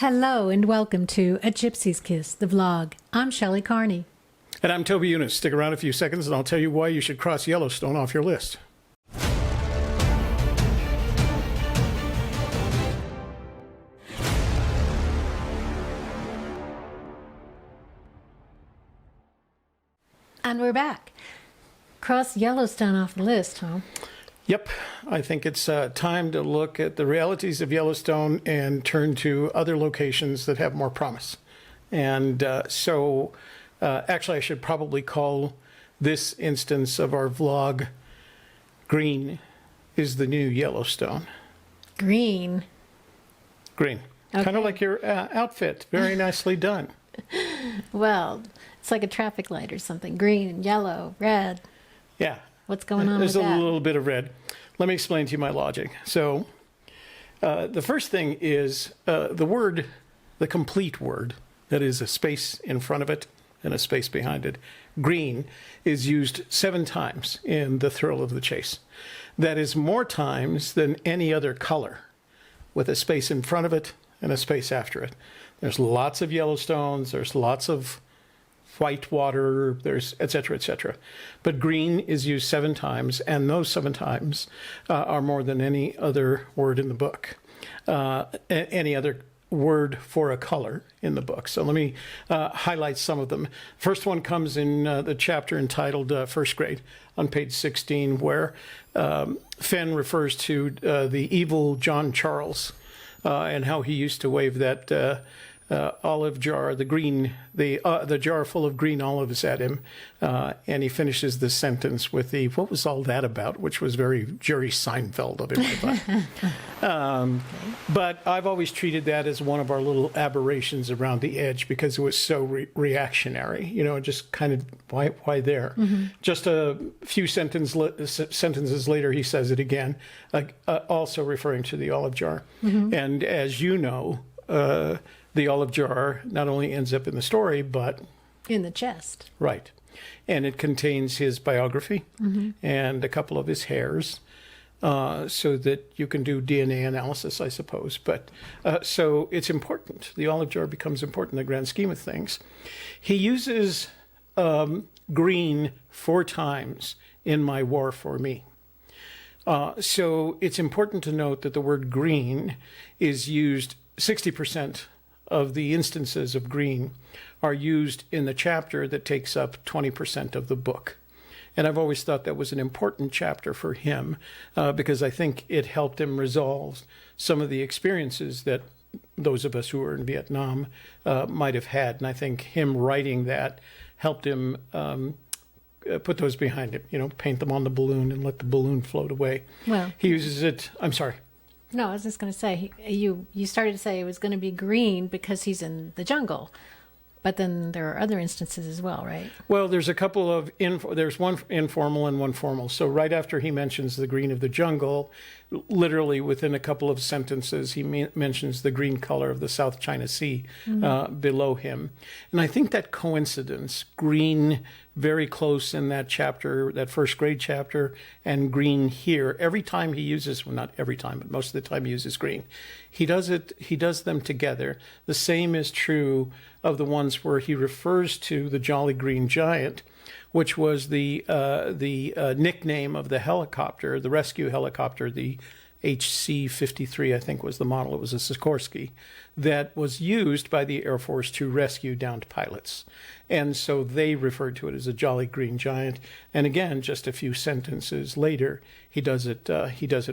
Hello and welcome to A Gypsy's Kiss, the vlog. I'm Shelley Carney. And I'm Toby Eunice. Stick around a few seconds and I'll tell you why you should cross Yellowstone off your list. And we're back. Cross Yellowstone off the list, huh? Yep, I think it's time to look at the realities of Yellowstone and turn to other locations that have more promise. And actually, I should probably call this instance of our vlog Green is the New Yellowstone. Green. Green. Okay. Kind of like your outfit. Very nicely done. Well, it's like a traffic light or something. Green, yellow, red. Yeah. What's going on There's with that? a little bit of red. Let me explain to you my logic. So the first thing is the complete word, that is a space in front of it and a space behind it, green, is used 7 times in The Thrill of the Chase. That is more times than any other color, with a space in front of it and a space after it. There's lots of Yellowstones, there's lots of white water, there's et cetera, et cetera. But green is used 7 times, and those 7 times are more than any other word in the book, any other word for a color in the book. So let me highlight some of them. First one comes in the chapter entitled First Grade on page 16, where Fenn refers to the evil John Charles and how he used to wave that olive jar, the jar full of green olives at him, and he finishes the sentence with the "What was all that about?" which was very Jerry Seinfeld of him, I thought. But I've always treated that as one of our little aberrations around the edge because it was so reactionary. You know, just kind of why there? Mm-hmm. Just a few sentences later, he says it again, also referring to the olive jar. Mm-hmm. And as you know, the olive jar not only ends up in the story, but in the chest. Right. And it contains his biography mm-hmm. and a couple of his hairs, so that you can do DNA analysis, I suppose. But so it's important. The olive jar becomes important in the grand scheme of things. He uses green 4 times in My War for Me. So it's important to note that the word green is used 60% of the instances of green are used in the chapter that takes up 20% of the book. And I've always thought that was an important chapter for him because I think it helped him resolve some of the experiences that those of us who were in Vietnam might have had. And I think him writing that helped him put those behind him, paint them on the balloon and let the balloon float away. Well, he uses it, I'm sorry. No, I was just going to say, you started to say it was going to be green because he's in the jungle. But then there are other instances as well, right? Well, there's a couple of, there's one informal and one formal. So right after he mentions the green of the jungle, literally within a couple of sentences, he mentions the green color of the South China Sea mm-hmm. Below him. And I think that coincidence, green very close in that chapter, that first grade chapter, and green here, every time he uses, well, not every time, but most of the time he uses green, he does them together. The same is true of the ones where he refers to the Jolly Green Giant, which was the nickname of the helicopter, the rescue helicopter, the HC-53, I think was the model. It was a Sikorsky that was used by the Air Force to rescue downed pilots. And so they referred to it as a Jolly Green Giant. And again, just a few sentences later, he does it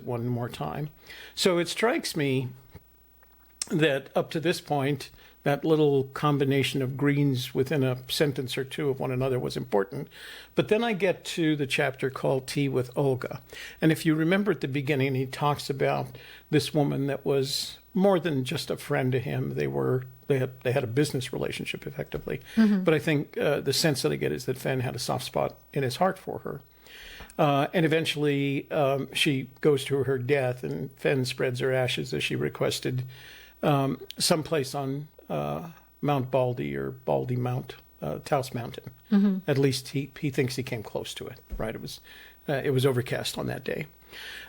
one more time. So it strikes me that up to this point, that little combination of greens within a sentence or two of one another was important. But then I get to the chapter called Tea with Olga. And if you remember at the beginning, he talks about this woman that was more than just a friend to him. They had a business relationship, effectively. Mm-hmm. But I think the sense that I get is that Fenn had a soft spot in his heart for her. And eventually she goes to her death, and Fenn spreads her ashes as she requested someplace on Mount Baldy or Baldy Mount, Taos Mountain. Mm-hmm. At least he thinks he came close to it, right? It was overcast on that day.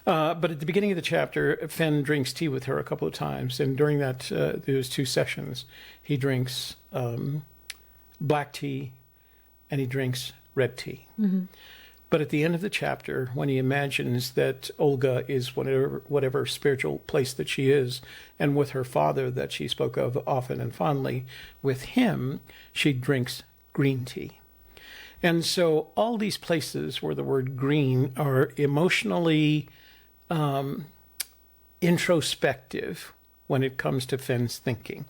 But at the beginning of the chapter, Fenn drinks tea with her a couple of times, and during that those 2 sessions, he drinks black tea and he drinks red tea. But at the end of the chapter, when he imagines that Olga is whatever spiritual place that she is, and with her father that she spoke of often and fondly, with him, she drinks green tea. And so all these places where the word green are emotionally introspective when it comes to Fenn's thinking.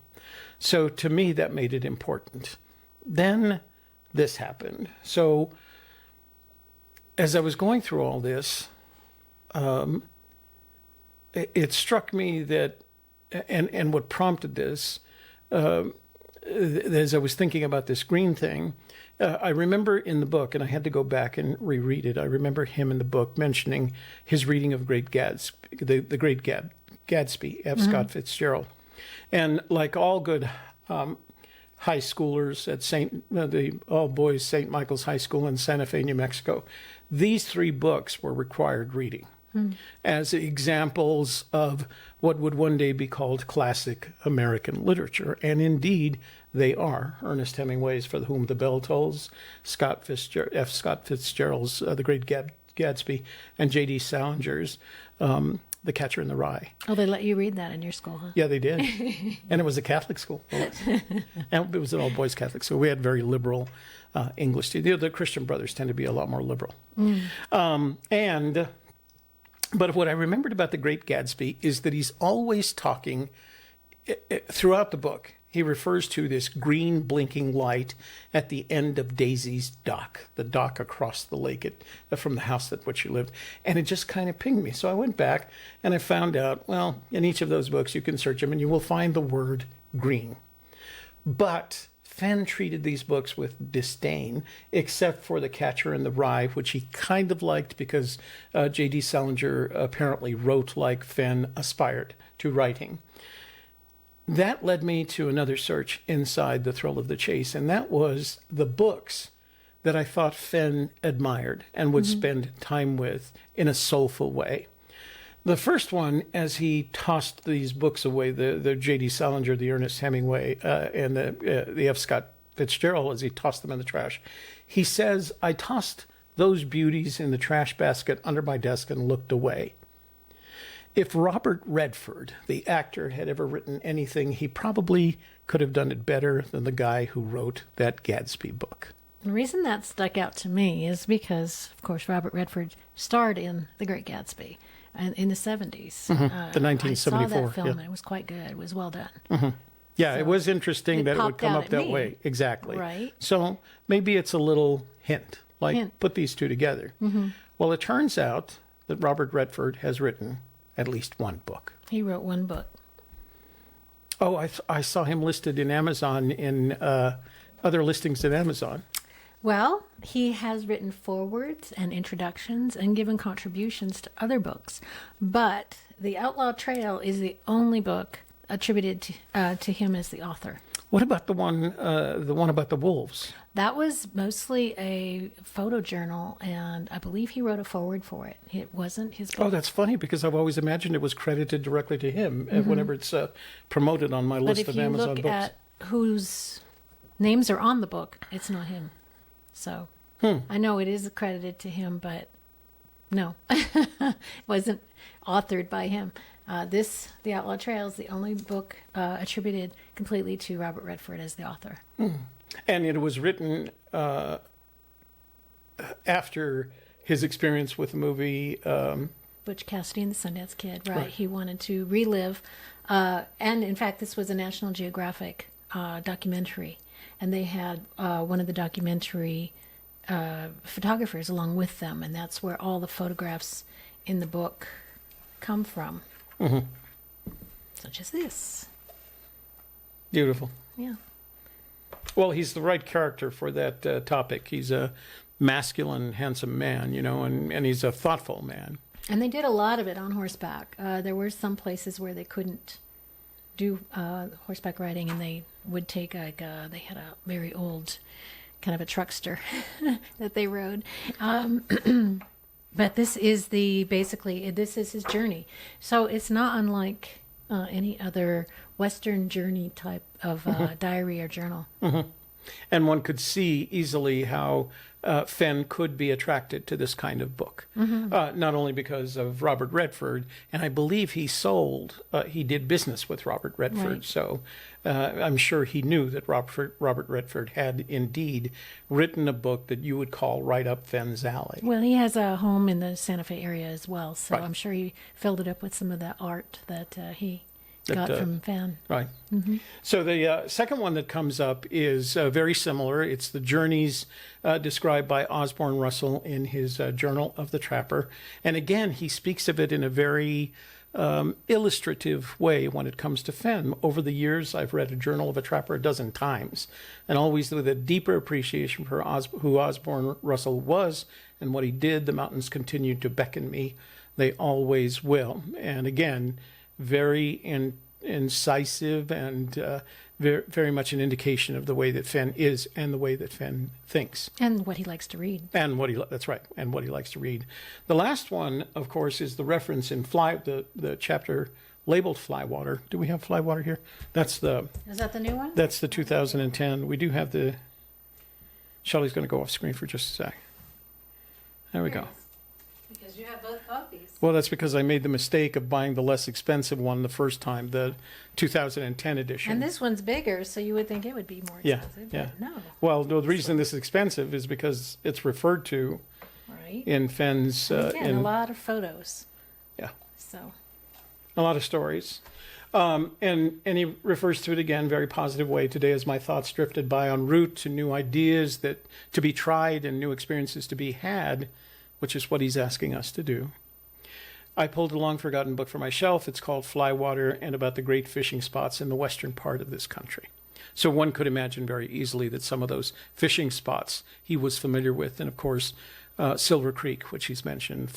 So to me, that made it important. Then this happened. So as I was going through all this, it struck me that, and what prompted this, as I was thinking about this green thing, I remember in the book, and I had to go back and reread it, I remember him in the book mentioning his reading of Great Gatsby, the Great Gatsby, F. Scott Fitzgerald. And like all good high schoolers at the all-boys St. Michael's High School in Santa Fe, New Mexico, these 3 books were required reading as examples of what would one day be called classic American literature. And indeed, they are. Ernest Hemingway's For Whom the Bell Tolls, F. Scott Fitzgerald's The Great Gatsby, and J.D. Salinger's The Catcher in the Rye. Oh, they let you read that in your school, huh? Yeah, they did. And it was a Catholic school. And it was an all-boys Catholic school. We had very liberal English. The Christian brothers tend to be a lot more liberal. But what I remembered about The Great Gatsby is that he's always talking, throughout the book, he refers to this green blinking light at the end of Daisy's dock, the dock across the lake from the house at which she lived. And it just kind of pinged me. So I went back and I found out, well, in each of those books, you can search them and you will find the word green. But Fenn treated these books with disdain, except for The Catcher in the Rye, which he kind of liked because J.D. Salinger apparently wrote like Fenn aspired to writing. That led me to another search inside The Thrill of the Chase, and that was the books that I thought Fenn admired and would spend time with in a soulful way. The first one, as he tossed these books away, the J.D. Salinger, the Ernest Hemingway, and the F. Scott Fitzgerald, as he tossed them in the trash, he says, I tossed those beauties in the trash basket under my desk and looked away. If Robert Redford, the actor, had ever written anything, he probably could have done it better than the guy who wrote that Gatsby book. The reason that stuck out to me is because, of course, Robert Redford starred in The Great Gatsby in the 70s. The 1974. I saw that film, and it was quite good. It was well done. Yeah, So it was interesting that it would popped come out up at that me. way. Exactly. Right. So maybe it's a little hint, like put these 2 together. Well, it turns out that Robert Redford has written at least 1 book. He wrote 1 book. Oh, I saw him listed in Amazon in other listings at Amazon. Well, he has written forewords and introductions and given contributions to other books, but The Outlaw Trail is the only book attributed to him as the author. What about the one about the wolves? That was mostly a photojournal, and I believe he wrote a foreword for it. It wasn't his book. Oh, that's funny because I've always imagined it was credited directly to him whenever it's promoted on my list of Amazon books. But if you look at whose names are on the book, it's not him. So I know it is credited to him, but no, it wasn't authored by him. The Outlaw Trail is the only book attributed completely to Robert Redford as the author. And it was written after his experience with the movie Butch Cassidy and the Sundance Kid, right? He wanted to relive. And in fact, this was a National Geographic documentary. And they had one of the documentary photographers along with them. And that's where all the photographs in the book come from. Such as this. Beautiful. Yeah. Well, he's the right character for that topic. He's a masculine, handsome man, and he's a thoughtful man. And they did a lot of it on horseback. There were some places where they couldn't do horseback riding, and they would take they had a very old kind of a truckster that they rode. But this is this is his journey. So it's not unlike any other Western journey type of diary or journal. And one could see easily how Fenn could be attracted to this kind of book, not only because of Robert Redford, and I believe he did business with Robert Redford, Right. so I'm sure he knew that Robert Redford had indeed written a book that you would call right up Fenn's alley. Well, he has a home in the Santa Fe area as well, so Right. I'm sure he filled it up with some of the art that he got from Fenn. Right. So the second one that comes up is very similar. It's the journeys described by Osborne Russell in his Journal of the Trapper. And again, he speaks of it in a very illustrative way when it comes to Fenn. Over the years, I've read a Journal of a Trapper a dozen times, and always with a deeper appreciation for who Osborne Russell was and what he did. The mountains continued to beckon me. They always will. And again, very incisive and very, very much an indication of the way that Fenn is and the way that Fenn thinks. And what he likes to read. And that's right, and what he likes to read. The last one, of course, is the reference in the chapter labeled Flywater. Do we have Flywater here? Is that the new one? That's the 2010. We do have the... Shelley's going to go off screen for just a sec. There we go. Because you have both copies. Well, that's because I made the mistake of buying the less expensive one the first time, the 2010 edition. And this one's bigger, so you would think it would be more Yeah, expensive. yeah. But no. Well, the reason this is expensive is because it's referred to Right. in Fenn's... Again, a lot of photos. Yeah, So, a lot of stories. And he refers to it again, very positive way. Today, as my thoughts drifted by en route to new ideas that to be tried and new experiences to be had, which is what he's asking us to do, I pulled a long-forgotten book from my shelf. It's called Flywater, and about the great fishing spots in the western part of this country. So one could imagine very easily that some of those fishing spots he was familiar with, and of course, Silver Creek, which he's mentioned,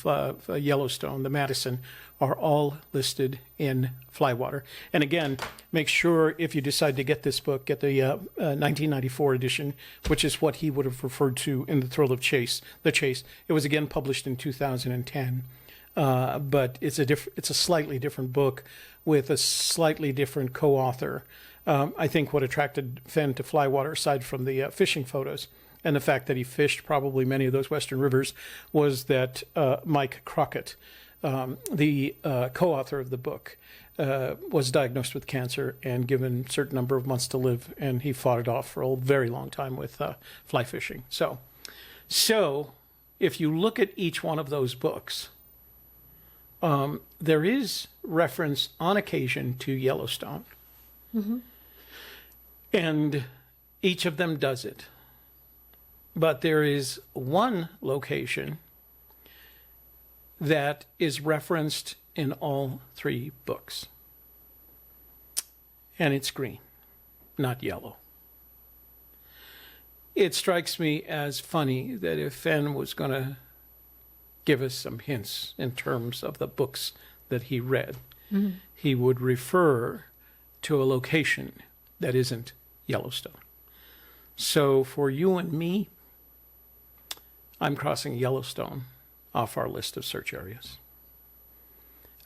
Yellowstone, the Madison, are all listed in Flywater. And again, make sure if you decide to get this book, get the 1994 edition, which is what he would have referred to in The Thrill of the Chase. It was again published in 2010, but it's a slightly different book with a slightly different co-author. I think what attracted Fenn to Flywater, aside from the fishing photos, and the fact that he fished probably many of those western rivers, was that Mike Crockett, the co-author of the book, was diagnosed with cancer and given a certain number of months to live, and he fought it off for a very long time with fly fishing. So if you look at each one of those books, there is reference on occasion to Yellowstone. And each of them does it. But there is one location that is referenced in all three books. And it's green, not yellow. It strikes me as funny that if Fenn was going to give us some hints in terms of the books that he read, he would refer to a location that isn't Yellowstone. So for you and me, I'm crossing Yellowstone off our list of search areas.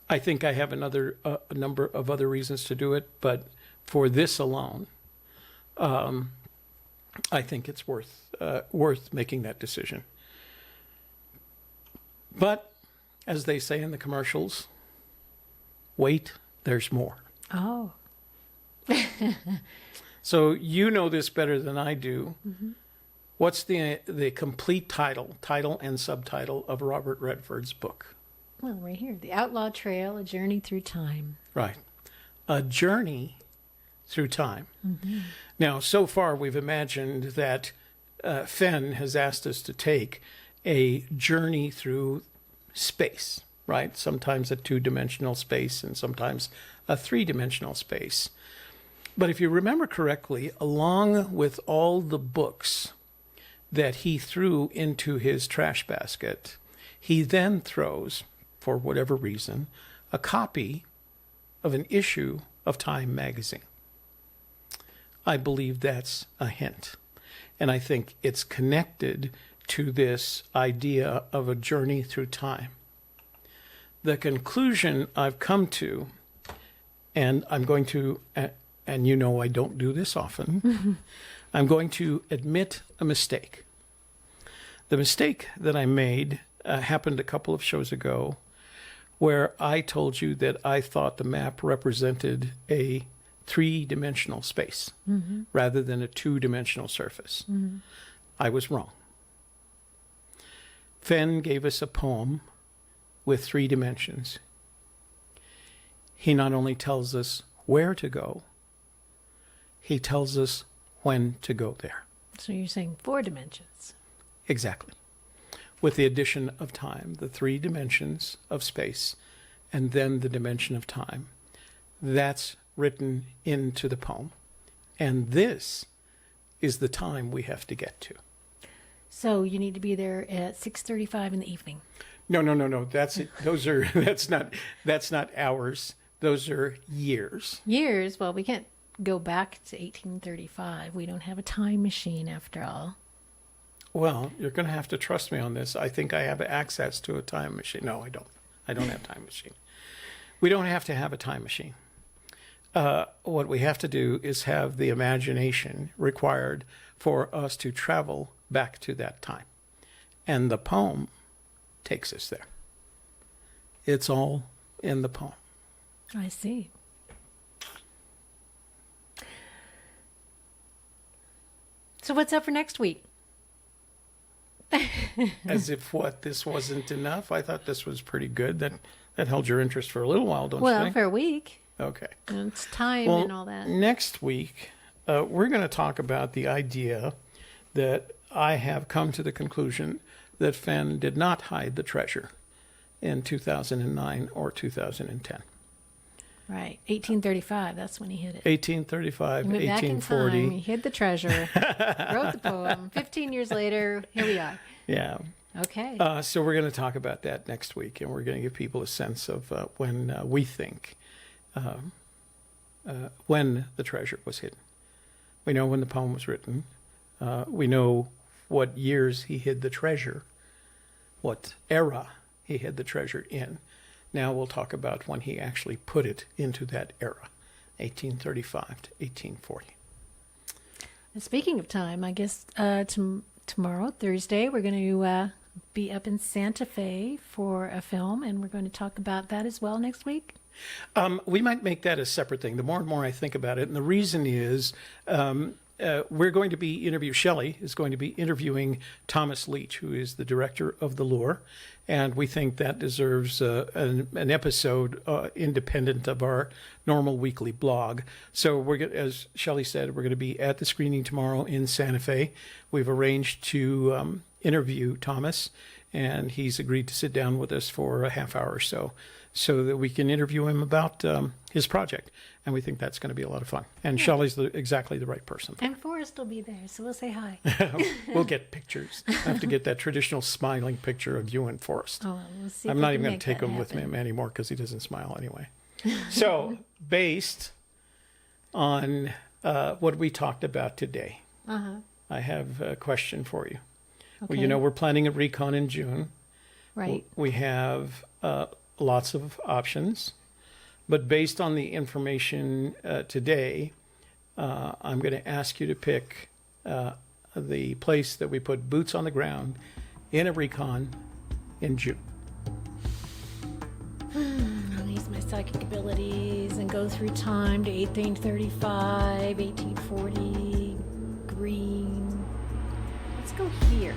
I think I have a number of other reasons to do it, but for this alone, I think it's worth making that decision. But as they say in the commercials, wait, there's more. oh, So you know this better than I do. What's the complete title and subtitle of Robert Redford's book? well, right here. The Outlaw Trail, A Journey Through Time. Right. A Journey Through Time. Now, so far we've imagined that Fenn has asked us to take a journey through space, right? Sometimes a two-dimensional space and sometimes a three-dimensional space. But if you remember correctly, along with all the books that he threw into his trash basket, he then throws, for whatever reason, a copy of an issue of Time magazine. I believe that's a hint. And I think it's connected to this idea of a journey through time. The conclusion I've come to, and I'm going to, and you know I don't do this often, I'm going to admit a mistake. The mistake that I made happened a couple of shows ago, where I told you that I thought the map represented a three-dimensional space rather than a two-dimensional surface. I was wrong. Fenn gave us a poem with 3 dimensions. He not only tells us where to go, he tells us when to go there. So you're saying 4 dimensions. Exactly. With the addition of time, the 3 dimensions of space, and then the dimension of time. That's written into the poem. And this is the time we have to get to. So you need to be there at 6:35 in the evening. No. That's it. That's not hours. Those are years. Years? Well, we can't go back to 1835. We don't have a time machine after all. Well, you're going to have to trust me on this. I think I have access to a time machine. No, I don't. I don't have a time machine. We don't have to have a time machine. What we have to do is have the imagination required for us to travel back to that time. And the poem takes us there. It's all in the poem. I see. So what's up for next week? As if what, this wasn't enough? I thought this was pretty good. That held your interest for a little while, don't you Well, think? for a week. Okay. And it's time and all that. Next week, we're going to talk about the idea that I have come to the conclusion that Fenn did not hide the treasure in 2009 or 2010. Right. 1835, that's when he hid it. 1835, He went back in 1840. time, he hid the treasure, wrote the poem. 15 years later, here we are. Yeah. Okay. So we're going to talk about that next week, and we're going to give people a sense of when we think when the treasure was hidden. We know when the poem was written. We know what years he hid the treasure, what era he hid the treasure in. Now we'll talk about when he actually put it into that era, 1835 to 1840. And speaking of time, I guess tomorrow, Thursday, we're going to be up in Santa Fe for a film, and we're going to talk about that as well next week. We might make that a separate thing. The more and more I think about it, and the reason is we're going to be Shelley is going to be interviewing Thomas Leach, who is the director of The Lure, and we think that deserves an episode independent of our normal weekly blog. So as Shelley said, we're going to be at the screening tomorrow in Santa Fe. We've arranged to interview Thomas, and he's agreed to sit down with us for a half hour or so that we can interview him about his project. And we think that's going to be a lot of fun. And Shelley's exactly the right person. And Forrest will be there, so we'll say hi. We'll get pictures. I have to get that traditional smiling picture of you and Forrest. Oh, we'll see. I'm not even going to take him with me anymore because he doesn't smile anyway. So, based on what we talked about today, I have a question for you. Okay. Well, we're planning a recon in June. Right. We have lots of options. But based on the information today, I'm going to ask you to pick the place that we put boots on the ground in a recon in June. I'll use my psychic abilities and go through time to 1835, 1840, green. Let's go here.